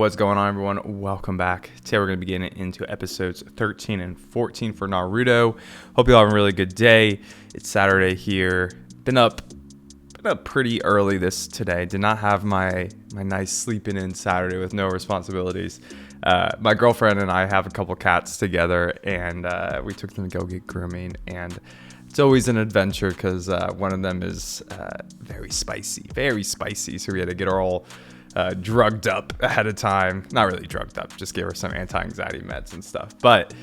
what's going on, everyone? Welcome back. Today we're going to be getting into episodes 13 and 14 for Naruto. Hope you all have a really good day. It's Saturday here. Been up pretty early today. Did not have my nice sleeping in Saturday with no responsibilities. My girlfriend and I have a couple cats together, and we took them to go get grooming. And it's always an adventure because one of them is very spicy. So we had to get her all drugged up ahead of time. Not really drugged up, just gave her some anti-anxiety meds and stuff. But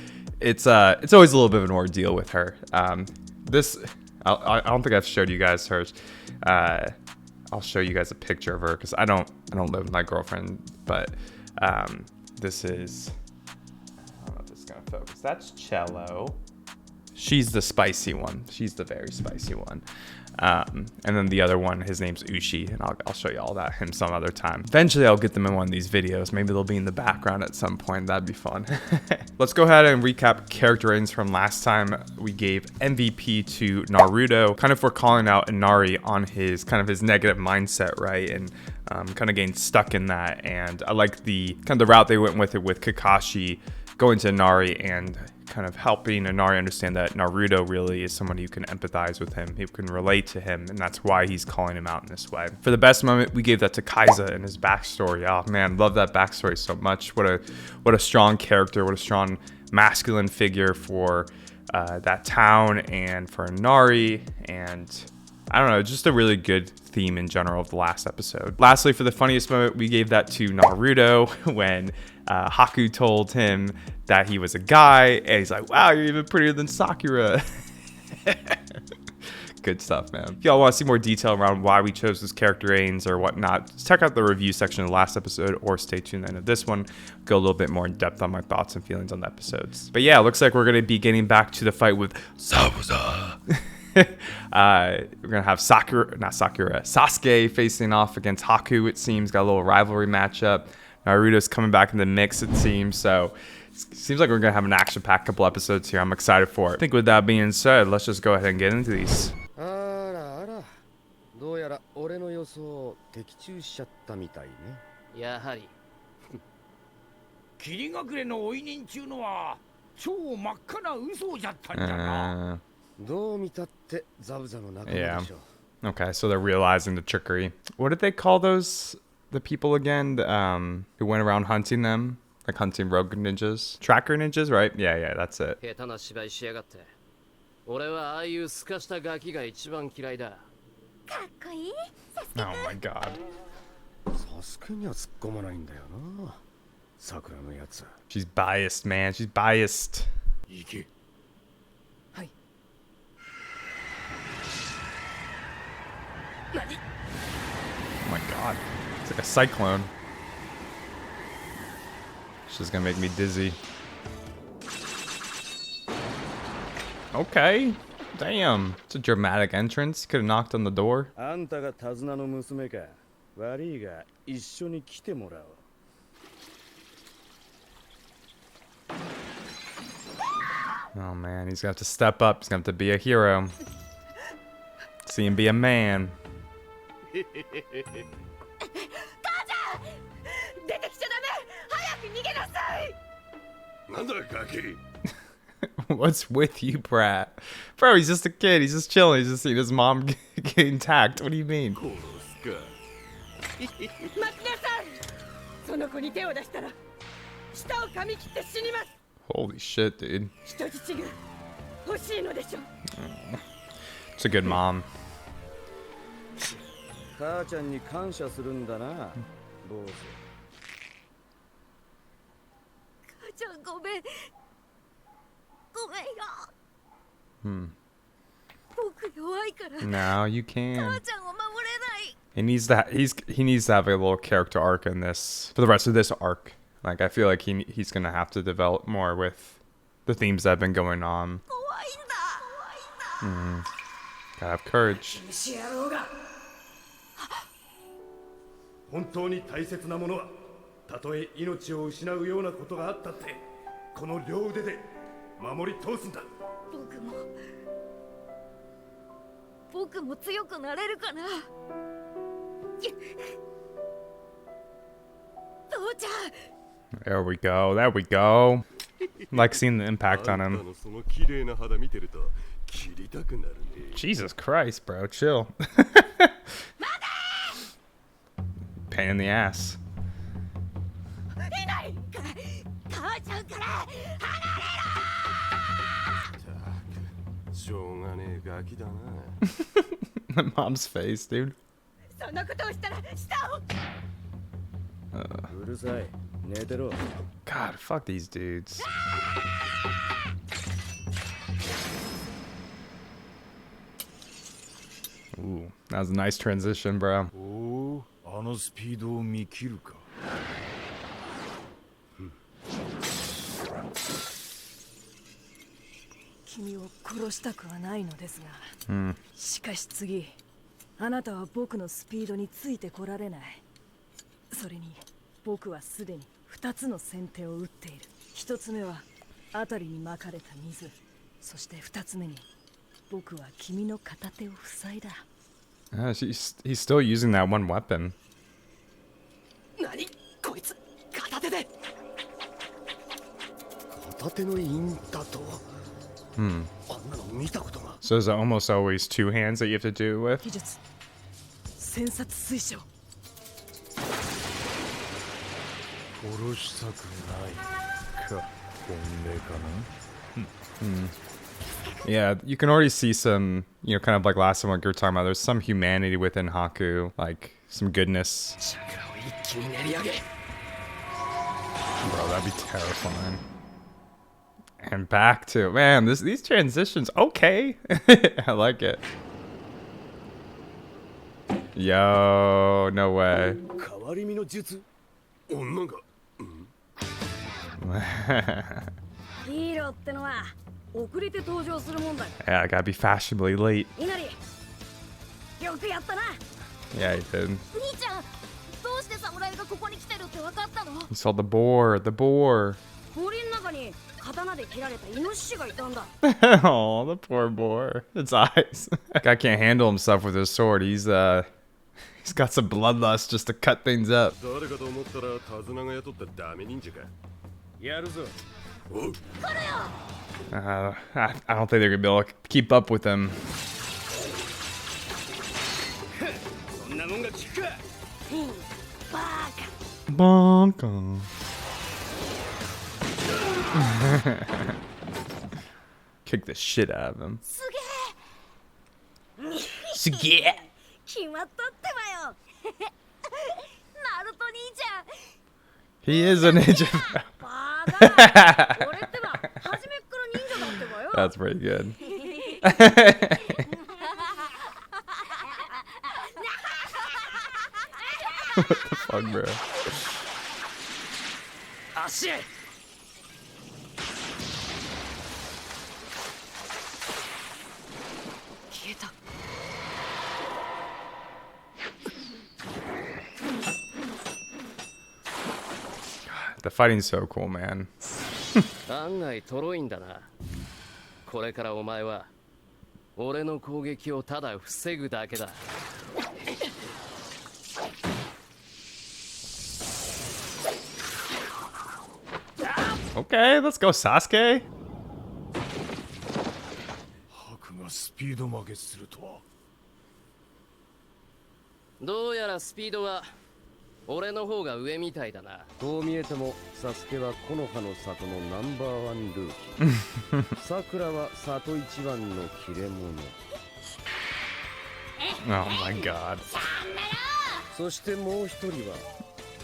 it's always a little bit of an ordeal with her. I don't think I've showed you guys hers. I'll show you guys a picture of her because I don't live with my girlfriend. But this is, I don't know if this is gonna focus. That's Cello. She's the spicy one. She's the very spicy one. And then the other one, his name's Ushi, and I'll show you all that him some other time. Eventually, I'll get them in one of these videos. Maybe they'll be in the background at some point. That'd be fun. Let's go ahead and recap character ratings from last time. We gave MVP to Naruto, kind of for calling out Inari on his negative mindset, right? And kind of getting stuck in that. And I like the route they went with it with Kakashi going to Inari and kind of helping Inari understand that Naruto really is someone who can empathize with him, who can relate to him, and that's why he's calling him out in this way. For the best moment, we gave that to Kaiza and his backstory. Oh man, love that backstory so much. What a strong character, what a strong masculine figure for that town and for Inari, and I don't know, just a really good theme in general of the last episode. Lastly, for the funniest moment, we gave that to Naruto when Haku told him that he was a guy, and he's like, wow, you're even prettier than Sakura. Good stuff, man. If y'all want to see more detail around why we chose this character ratings or whatnot, just check out the review section of the last episode or stay tuned to the end of this one. Go a little bit more in depth on my thoughts and feelings on the episodes. But yeah, it looks like we're going to be getting back to the fight with Zabuza. We're gonna have Sasuke facing off against Haku. It seems got a little rivalry matchup. Naruto's coming back in the mix, it seems. So it seems like we're gonna have an action-packed couple episodes here. I'm excited for it. I think with that being said, let's just go ahead and get into these. Yeah. Okay, so they're realizing the trickery. What did they call the people again? Who went around hunting them? Like hunting rogue ninjas? Tracker ninjas, right? Yeah, that's it. Oh my god. She's biased, man. She's biased. Oh my god. It's like a cyclone. She's gonna make me dizzy. Okay. Damn. It's a dramatic entrance. Could have knocked on the door. Oh man, he's gonna have to step up. He's gonna have to be a hero. See him be a man. What's with you, Brat? Bro, he's just a kid. He's just chilling. He's just seeing his mom getting tagged. What do you mean? Holy shit, dude. It's a good mom. No, you can't. He needs to have a little character arc in this for the rest of this arc. Like I feel like he's gonna have to develop more with the themes that have been going on. Gotta have courage. There we go. There we go. Like seeing the impact on him. Jesus Christ, bro. Chill. Pain in the ass. My mom's face, dude. God, fuck these dudes. Ooh, that was a nice transition, bro. Hmm. しかし次、あなたは僕のスピードについてこられない。それに僕はすでに2つの先手を打っている。1つ目は辺りにまかれた水、そして2つ目に僕は君の片手を塞いだ。He's still using that one weapon. 何こいつ片手で。片手の印だと。Hmm. So is it almost always two hands that you have to do it with? 技術、戦殺推奨。殺したくないか、本命かな。Yeah, you can already see some, you know, kind of like last time, like you were talking about, there's some humanity within Haku, like some goodness. Bro, that'd be terrifying. And back to, man, these transitions, okay. I like it. Yo, no way. Yeah, I gotta be fashionably late. Yeah, he did. He saw the boar, the boar. Oh, the poor boar. Its eyes. Guy can't handle himself with his sword. He's got some bloodlust just to cut things up. I don't think they're gonna be able to keep up with him. Bonk. Kick the shit out of him. Suge. He is a ninja. That's pretty good. What the fuck, bro? Oh shit! The fighting's so cool, man. 案外トロいんだな。これからお前は俺の攻撃をただ防ぐだけだ。Okay, let's go, Sasuke. ハクがスピード負けするとは。どうやらスピードは俺の方が上みたいだな。こう見えてもサスケは木の葉の里のナンバーワンルーキー。さくらは里一番の切れ者。Oh my god. そしてもう一人は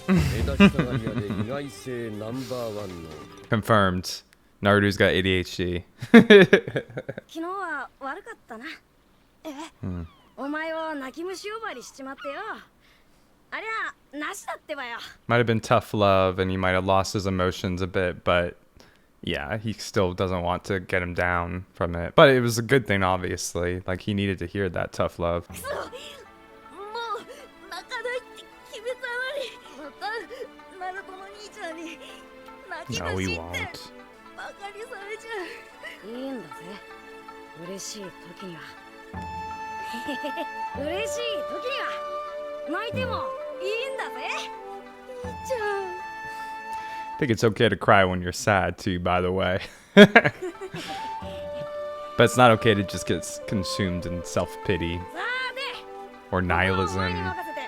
目立ちたがり屋で意外性ナンバーワンの。Confirmed. Naruto's got ADHD. 昨日は悪かったな。お前を泣き虫呼ばわりしちまってよ。ありゃなしだってばよ。Might have been tough love and he might have lost his emotions a bit, but yeah, he still doesn't want to get him down from it. But it was a good thing, obviously. Like, he needed to hear that tough love. もう泣かないって決めたのに、またナルトの兄ちゃんに泣き No, 虫 he って won't. バカにされちゃう。いいんだぜ。嬉しい時には。嬉しい時には泣いてもいいんだぜ。I think it's okay to cry when you're sad too, by the way. But it's not okay to just get consumed in self-pity or nihilism,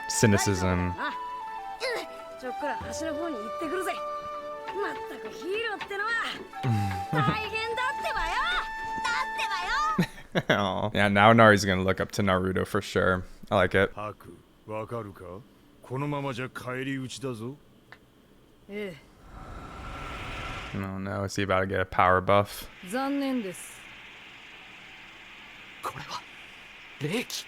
cynicism. ちょっくら橋の方に行ってくるぜ。まったくヒーローってのは大変だってばよ。だってばよ。Oh. Yeah, now Nari's gonna look up to Naruto for sure. I like it. ハク、わかるか？このままじゃ返り討ちだぞ。ええ、 Oh no, is he about to get a power buff? 残念です。これは霊気。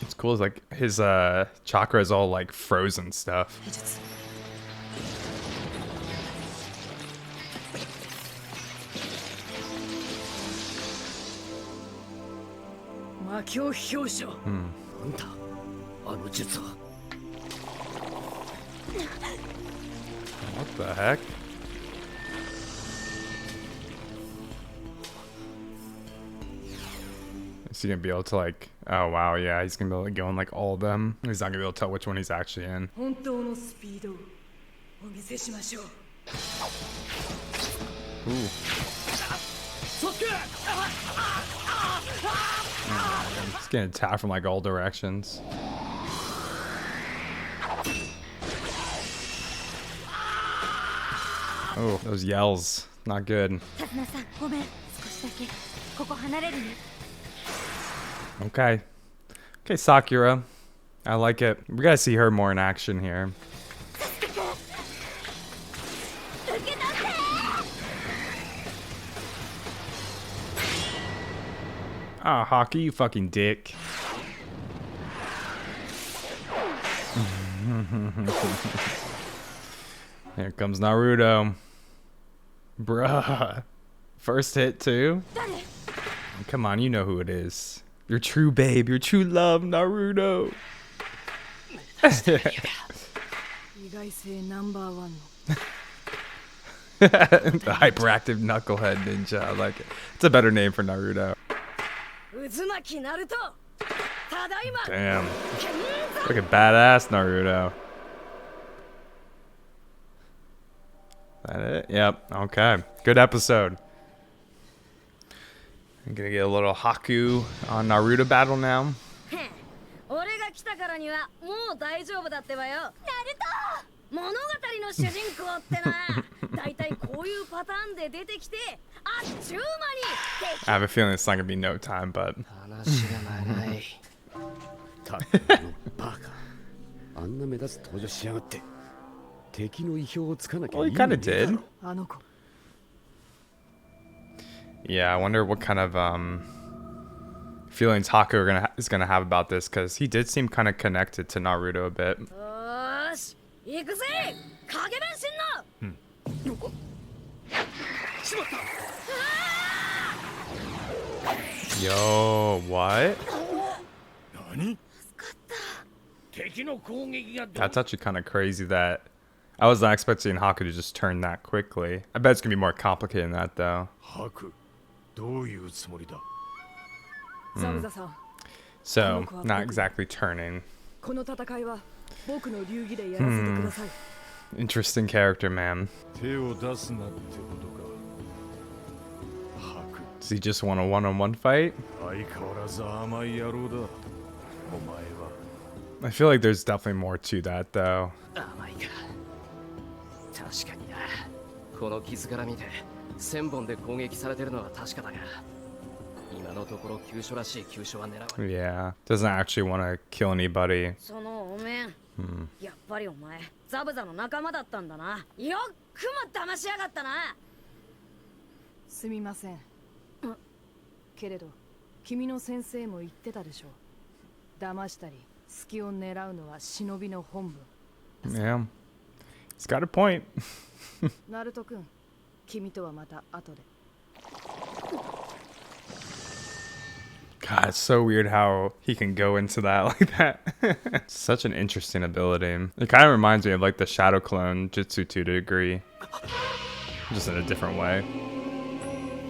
It's cool. It's like his chakra is all like frozen stuff. 魔境表彰。なんだあの術は。 What the heck? Is he gonna be able to like? Oh wow, yeah, he's gonna be able to go in like all of them. He's not gonna be able to tell which one he's actually in. 本当のスピードをお見せしましょう。 He's getting attacked from like all directions. Oh, those yells, not good. タツナさん、ごめん。少しだけここ離れるね。 Okay. Okay, Sakura. I like it. We gotta see her more in action here. Ah, Haku, you fucking dick. Here comes Naruto. Bruh. First hit, too? Come on, you know who it is. Your true babe, your true love, Naruto. 意外性ナンバーワンの The hyperactive knucklehead ninja. I like it. It's a better name for Naruto. 渦巻きナルト。ただいま。 Damn. Look at badass Naruto. That it? Yep. Okay. Good episode. I'm gonna get a little Haku on Naruto battle now. 俺が来たからにはもう大丈夫だってばよ。ナルト。物語の主人公ってな、だいたいこういうパターンで出てきて、あっちゅう間に。 I have a feeling it's not gonna be no time, but 話が長い。たったのバカ。あんな目立つ登場しやがって。敵の意表をつかなきゃ well, い he い kind の of にだろ。 did. あの子。 Yeah, I wonder what kind of feelings Haku is gonna have about this, because he did seem kind of connected to Naruto a bit. よーし、行くぜ。影分身の。しまった。 Yo, what? 何？ 敵の攻撃が That's actually kind of crazy that I was not expecting Haku to just turn that quickly. I bet it's gonna be more complicated than that, though. ハク、どういうつもりだ？ザブザさん。 So, not exactly turning. この戦いは僕の流儀でやらせてください。 Interesting character, man. 手を出すなってことか。ハク、 Does he just want a one-on-one fight? 相変わらず甘い野郎だ。お前は。 I feel like there's definitely more to that, though. 甘いか。確かにな。この傷から見て1000本で攻撃されてるのは確かだが、今のところ急所らしい急所は狙わない。 Yeah, doesn't actually want to kill anybody. そのお面、やっぱりお前ザブザの仲間だったんだな。よくも騙しやがったな。すみません。けれど君の先生も言ってたでしょう。騙したり隙を狙うのは忍びの本分。 Yeah, he's got a point. ナルト君、君とはまた後で。 God, it's so weird how he can go into that like that. It's such an interesting ability. It kind of reminds me of like the Shadow Clone Jutsu to a degree. Just in a different way.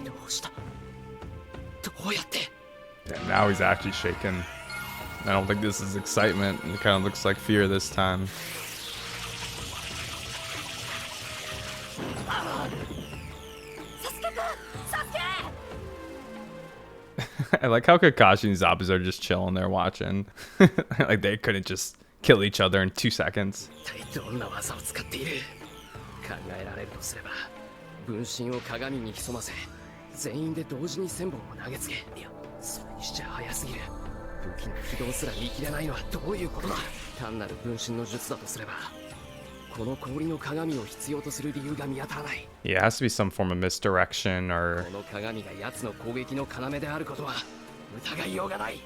どうした？どうやって？ Damn, now he's actually shaking. I don't think this is excitement. It kind of looks like fear this time. I like how Kakashi and Zabuza are just chilling there watching. Like they couldn't just kill each other in 2 seconds. どんな技を使っている。考えられるとすれば、分身を鏡に潜ませ、全員で同時に1000本を投げつけ。いや、それにしちゃ早すぎる。武器の起動すら見切れないのはどういうことだ。単なる分身の術だとすれば、この氷の鏡を必要とする理由が見当たらない。Yeah, it has to be some form of misdirection or. この鏡が奴の攻撃の要であることは疑いようがない。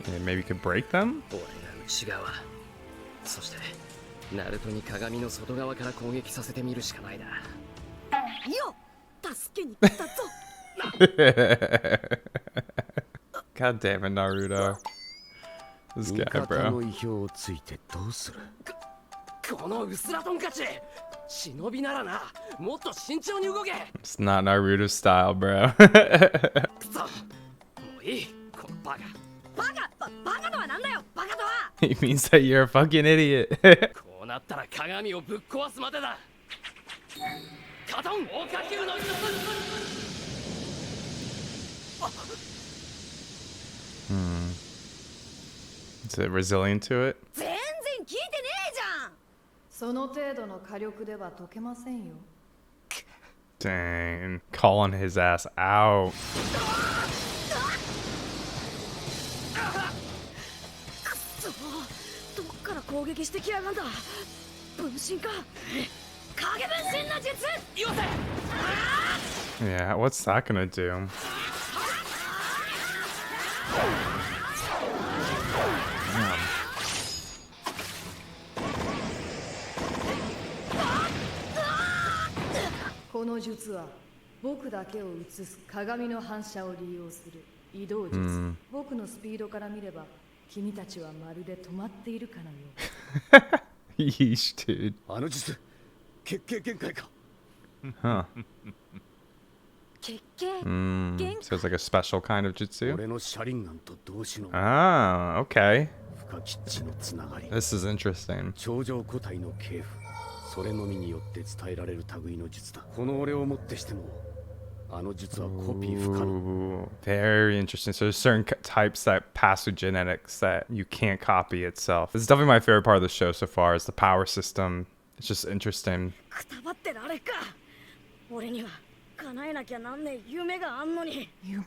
Yeah, maybe you could break them? 俺が内側。そして、ナルトに鏡の外側から攻撃させてみるしかないな。よ、助けに来たぞ。God damn it, Naruto. This guy, 味方 bro. の意表をついてどうする。このウスラトンカチ、忍びならな、もっと慎重に動け。 It's not Naruto style, bro. くそ、もういい、このバカ。バカとはなんだよ、バカとは。 He means that you're a fucking idiot. こうなったら鏡をぶっ壊すまでだ。カトン、オカキューの一つ。Is it resilient to it? 全然聞いてねえじゃん。その程度の火力では解けませんよ。 Dang. Calling his ass out. どっから攻撃してきやがんだ。分身か。影分身の術。よせ。Yeah, what's that gonna do? Damn. この術は僕だけを映す鏡の反射を利用する移動術。僕のスピードから見れば君たちはまるで止まっているかのよう。 Yeesh, dude. あの術、血形限界か。Huh. 結形。 So it's like a special kind of jutsu? 俺の車輪眼と同種の Ah, okay. 深き地のつながり。 This is interesting. 頂上個体の系譜、それのみによって伝えられる類の術だ。この俺をもってしても、あの術はコピー不可能。 Ooh, very interesting. So there's certain types that pass through genetics that you can't copy itself. This is definitely my favorite part of the show so far is the power system. It's just interesting. くたばってられっか。俺には叶えなきゃなんねえ夢があんのに。夢。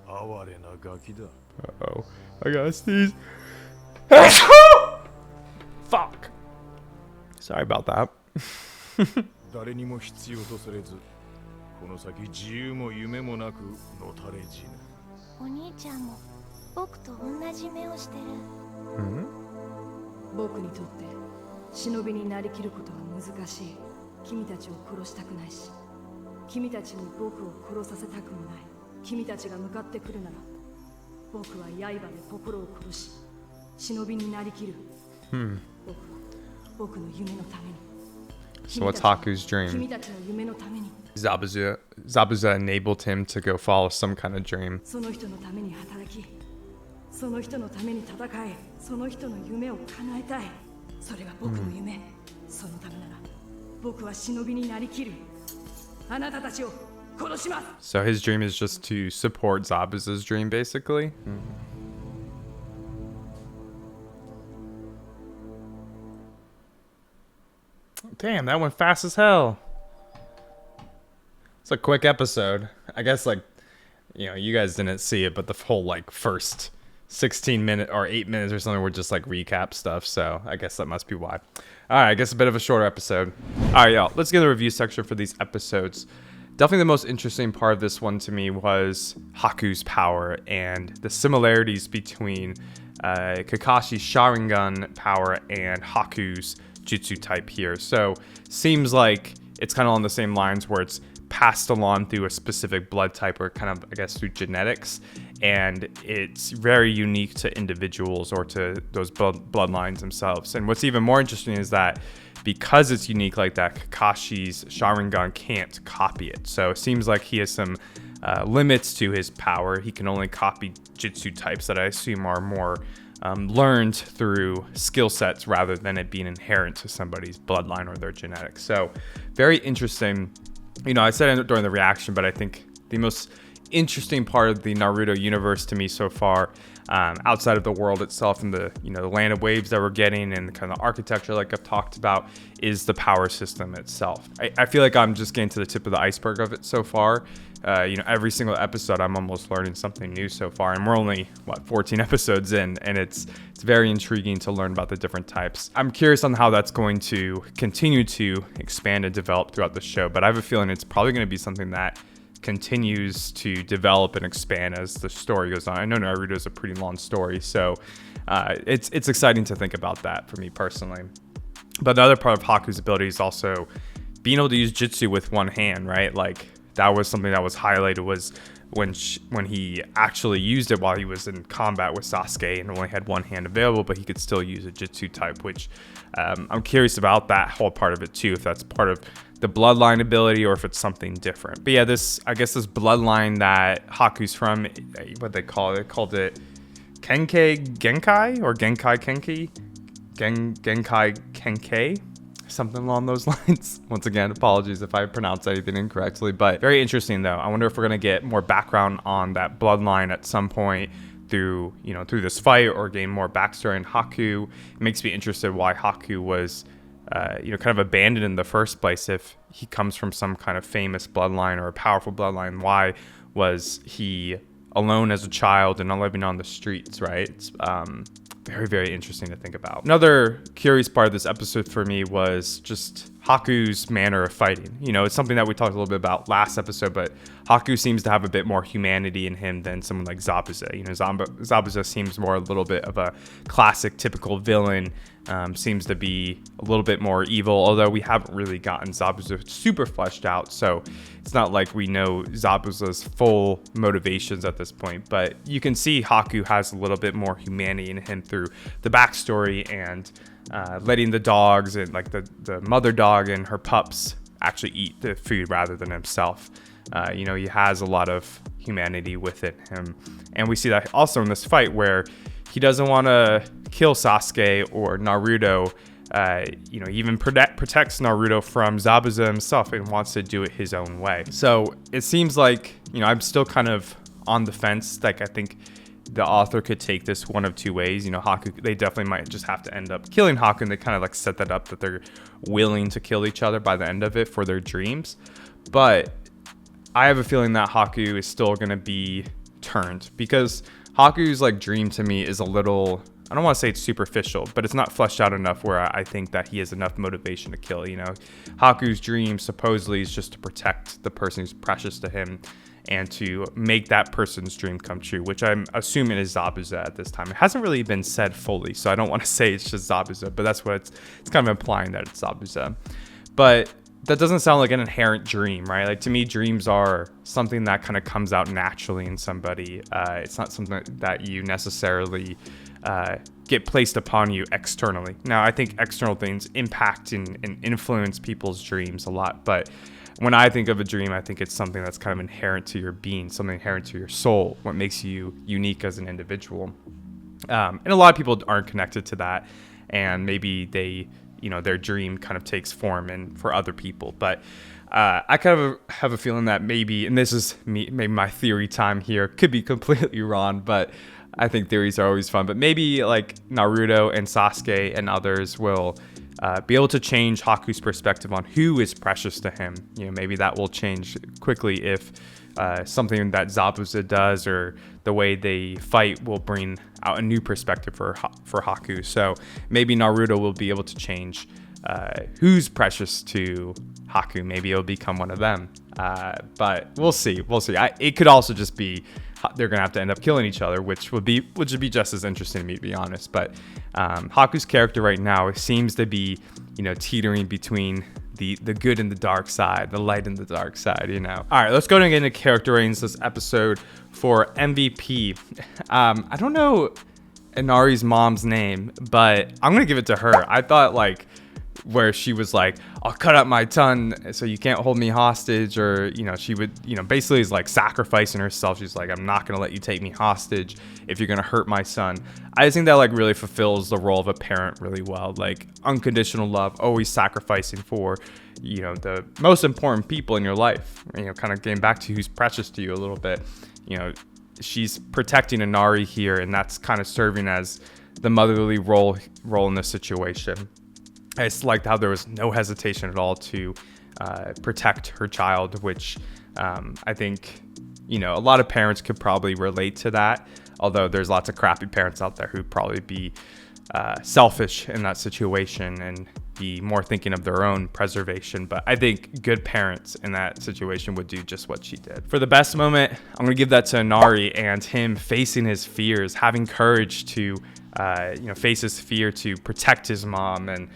哀れなガキだ。 Uh-oh. I gotta sneeze. Fuck. Sorry about that. 誰にも必要とされず、この先自由も夢もなくのたれ死ぬ。お兄ちゃんも僕と同じ目をしてる。僕にとって忍びになりきることは難しい。君たちを殺したくないし、君たちに僕を殺させたくもない。君たちが向かってくるなら、僕は刃で心を殺し、忍びになりきる。僕は僕の夢のために。 So what's Haku's 君 dream? たちの夢のために。 Zabuza enabled him to go follow some kind of dream. その人のために働き、その人のために戦え、その人の夢を叶えたい。それが僕の夢。そのためなら、僕は忍びになりきる。あなたたちを殺します。 So his dream is just to support Zabuza's dream, basically. Damn, that went fast as hell. It's a quick episode. I guess, like, you know, you guys didn't see it, but the whole, like, first 16 minute or 8 minutes or something were just, like, recap stuff. So I guess that must be why. All right, I guess a bit of a shorter episode. All right, y'all, let's get the review section for these episodes. Definitely the most interesting part of this one to me was Haku's power and the similarities between Kakashi's Sharingan power and Haku's Jutsu type here. So seems like it's kind of on the same lines where it's passed along through a specific blood type, or kind of, I guess, through genetics, and it's very unique to individuals or to those bloodlines themselves. And what's even more interesting is that because it's unique like that, Kakashi's Sharingan can't copy it. So it seems like he has some limits to his power. He can only copy Jutsu types that I assume are more learned through skill sets rather than it being inherent to somebody's bloodline or their genetics. So very interesting. I said it during the reaction, but I think the most interesting part of the Naruto universe to me so far, outside of the world itself and the the land of waves that we're getting and the kind of architecture like I've talked about, is the power system itself. I feel like I'm just getting to the tip of the iceberg of it so far. Every single episode I'm almost learning something new so far, and we're only 14 episodes in, and it's very intriguing to learn about the different types. I'm curious on how that's going to continue to expand and develop throughout the show, but I have a feeling it's probably going to be something that continues to develop and expand as the story goes on. I know Naruto is a pretty long story, so it's exciting to think about that for me personally. But the other part of Haku's ability is also being able to use Jutsu with one hand, right? Like, that was something that was highlighted, was when he actually used it while he was in combat with Sasuke and only had one hand available, but he could still use a Jutsu type, which I'm curious about that whole part of it too, if that's part of the bloodline ability or if it's something different. But yeah, this bloodline that Haku's from, what they call it, they called it Kenkei Genkai or Genkai Kenki? Genkai Kenkei? Something along those lines. Once again, apologies if I pronounce anything incorrectly, but very interesting though. I wonder if we're going to get more background on that bloodline at some point through this fight, or gain more backstory in Haku. It makes me interested why Haku was kind of abandoned in the first place. If he comes from some kind of famous bloodline or a powerful bloodline, why was he alone as a child and not living on the streets, right? It's very, very interesting to think about. Another curious part of this episode for me was just Haku's manner of fighting. It's something that we talked a little bit about last episode, but Haku seems to have a bit more humanity in him than someone like Zabuza. Zabuza seems more a little bit of a classic, typical villain. Seems to be a little bit more evil, although we haven't really gotten Zabuza super fleshed out, so it's not like we know Zabuza's full motivations at this point. But you can see Haku has a little bit more humanity in him through the backstory and letting the dogs and like the mother dog and her pups actually eat the food rather than himself. He has a lot of humanity within him, and we see that also in this fight where he doesn't want to kill Sasuke or Naruto. He even protects Naruto from Zabuza himself and wants to do it his own way. So it seems like, I'm still kind of on the fence. Like, I think the author could take this one of two ways. Haku, they definitely might just have to end up killing Haku, and they kind of like set that up that they're willing to kill each other by the end of it for their dreams. But I have a feeling that Haku is still going to be turned, because Haku's like dream to me is a little, I don't want to say it's superficial, but it's not fleshed out enough where I think that he has enough motivation to kill. Haku's dream supposedly is just to protect the person who's precious to him and to make that person's dream come true, which I'm assuming is Zabuza at this time. It hasn't really been said fully, so I don't want to say it's just Zabuza, but that's what it's kind of implying, that it's Zabuza. But that doesn't sound like an inherent dream, right? Like, to me, dreams are something that kind of comes out naturally in somebody. It's not something that you necessarily get placed upon you externally. Now, I think external things impact and influence people's dreams a lot, but when I think of a dream, I think it's something that's kind of inherent to your being, something inherent to your soul, what makes you unique as an individual. And a lot of people aren't connected to that, and maybe they, their dream kind of takes form and for other people. But I kind of have a feeling that maybe, and this is maybe my theory time here, could be completely wrong, but I think theories are always fun. But maybe like Naruto and Sasuke and others will be able to change Haku's perspective on who is precious to him. Maybe that will change quickly if something that Zabuza does or the way they fight will bring out a new perspective for Haku. So maybe Naruto will be able to change who's precious to Haku. Maybe it'll become one of them. But we'll see. It could also just be they're gonna have to end up killing each other, which would be just as interesting to me, to be honest. But Haku's character right now seems to be, teetering between the good and the dark side, the light and the dark side, you know. All right, let's go and get into character ratings this episode. For MVP, I don't know Inari's mom's name, but I'm gonna give it to her. I thought like where she was like, I'll cut up my tongue so you can't hold me hostage, or, you know, she would, you know, basically is like sacrificing herself. She's like, I'm not gonna let you take me hostage if you're gonna hurt my son. I just think that like really fulfills the role of a parent really well. Like unconditional love, always sacrificing for, you know, the most important people in your life, you know, kind of getting back to who's precious to you a little bit. You know, she's protecting Inari here, and that's kind of serving as the motherly role in this situation. I just liked how there was no hesitation at all to protect her child, which I think, you know, a lot of parents could probably relate to that, although there's lots of crappy parents out there who'd probably be selfish in that situation and be more thinking of their own preservation. But I think good parents in that situation would do just what she did. For the best moment, I'm going to give that to Inari and him facing his fears, having courage to, you know, face his fear to protect his mom. And,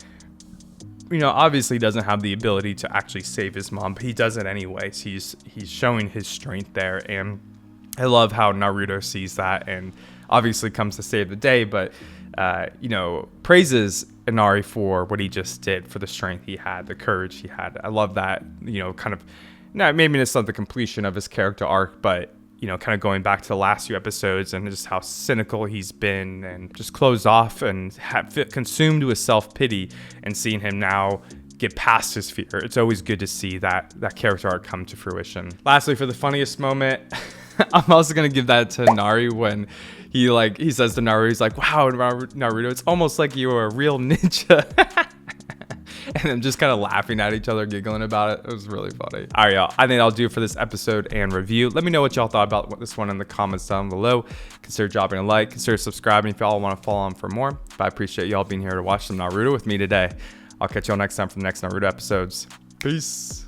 you know, obviously doesn't have the ability to actually save his mom, but he does it anyways. He's showing his strength there. And I love how Naruto sees that and obviously comes to save the day, but, you know, praises Inari for what he just did, for the strength he had, the courage he had. I love that, you know, kind of, now maybe it's not the completion of his character arc, but, you know, kind of going back to the last few episodes and just how cynical he's been and just closed off and consumed with self-pity, and seeing him now get past his fear. It's always good to see that character arc come to fruition. Lastly, for the funniest moment, I'm also going to give that to Nari when he says to Naruto, he's like, wow, Naruto, it's almost like you were a real ninja. And then just kind of laughing at each other, giggling about it. It was really funny. All right, y'all. I think I'll do it for this episode and review. Let me know what y'all thought about this one in the comments down below. Consider dropping a like. Consider subscribing if y'all want to follow on for more. But I appreciate y'all being here to watch some Naruto with me today. I'll catch y'all next time for the next Naruto episodes. Peace.